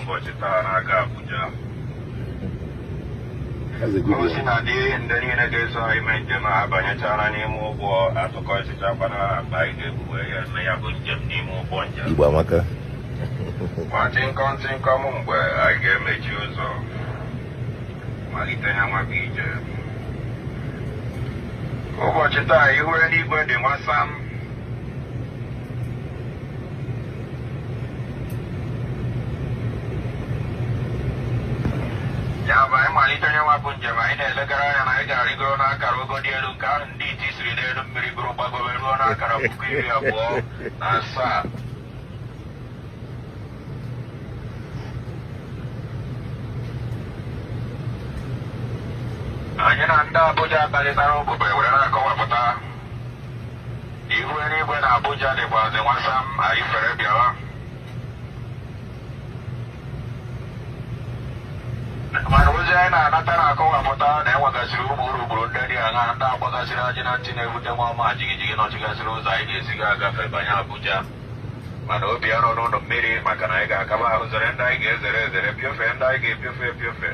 ụbọchị taa na-aga Abuja. Osi na dị ndị niile ga-eso ime njem a banyechara n'ime ụgbọ atụkọchịchakwa na akpa anyị ga-ebuwe ya na ya bụ njem n'ime ụgbọ njem. Igbo amaka. Ma tịnkọ m mgbe anyị ga-emechi ụzọ malite ya nwaka ije. Ụbọchị taa ihu eluigwe dị nwasam. Ya bụ anyị malite onye nwapụ njem anyị na-elegara anya na anyị ga-arịgoro n'akara ogo dị elu nke ahụ ndị iti siri n'elu mmiri bụrụ gbagobe ruo n'akara 2027. Anyị na ndị Abuja kparịtara ụbụbọ were na-akọwapụta ihu eluigwe na Abuja dịkwazi nwasam anyị fere bịawa. Mana ozi anyị na-anata na-akọwapụta na enwegasịrị ụmụ urugburu ndị dị aṅa ndị agbagasịrị ajị na ntị na-ebute nwa ọma jigijigi nọchigasịrị ụzọ anyị ga-esiga agafe banye Abuja. Mana obi ya nọ n'ụlọ mmiri maka na anyị ga-akaba ahụ zere ndị anyị ga-ezere ezere pịofe ndị anyị ga-epiofe epiofe.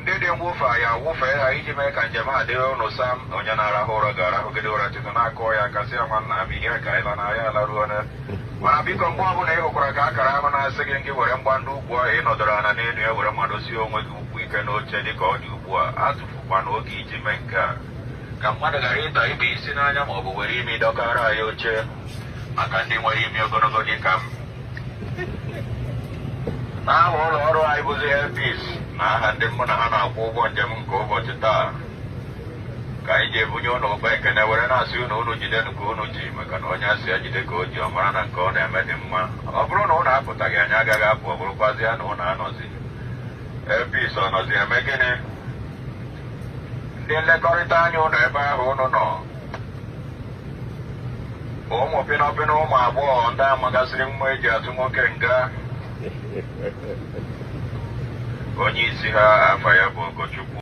Ndị dị mwụfe ya wụfee ha iji mee ka njem a dịrị ụnụ sam onye na-arahụ ụra ga-arahụgide ụra tụtụ na-akụọ ya kasị ya nwanna m ihe ka ịla na ya alaruo. Mana biko mgbe ọbụla ị hụkwara ka akara ahụ na-asị gị ngị were mgba ndị ugwu ahụ ị nọdụrụ ana n'elu ya were mmadụ sie onwe gị ukwu ike n'oche dị ka ọ dị ugbu a atụfukwana oge iji mee nke a ka mmadụ ghara ịta ibe isi n'anya ma ọ bụ were imi dọkara anyị oche maka ndị nwere imi ogologo dị ka m. N'aha ụlọ ọrụ anyị bụzi Airpeace na aha ndị mụ na ha na-akwụ ụgwọ njem nke ụbọchị taa ka anyị ji ebunye ụlọ ụba ekene were na-asị unu jidenụ ka unu ji maka na onye asị ya jide ka o ji ọ mara na nke ọ na-eme dị mma. Ọ bụrụ na ụnụ apụtaghị anyị agaghị apụ ọ bụrụkwazi ya na ụnụ anọzi. Airpeace ọ nọzi eme gịnị? Ndị nlekọrịta anya ụnụ ebe ahụ ụnụ nọ, ụmụ pịnọpịnọ ụmụ agbọghọ ndị amagasịrị mma eji atụ nwoke nga. Onye isi ha afa ya bụ Ogochukwu.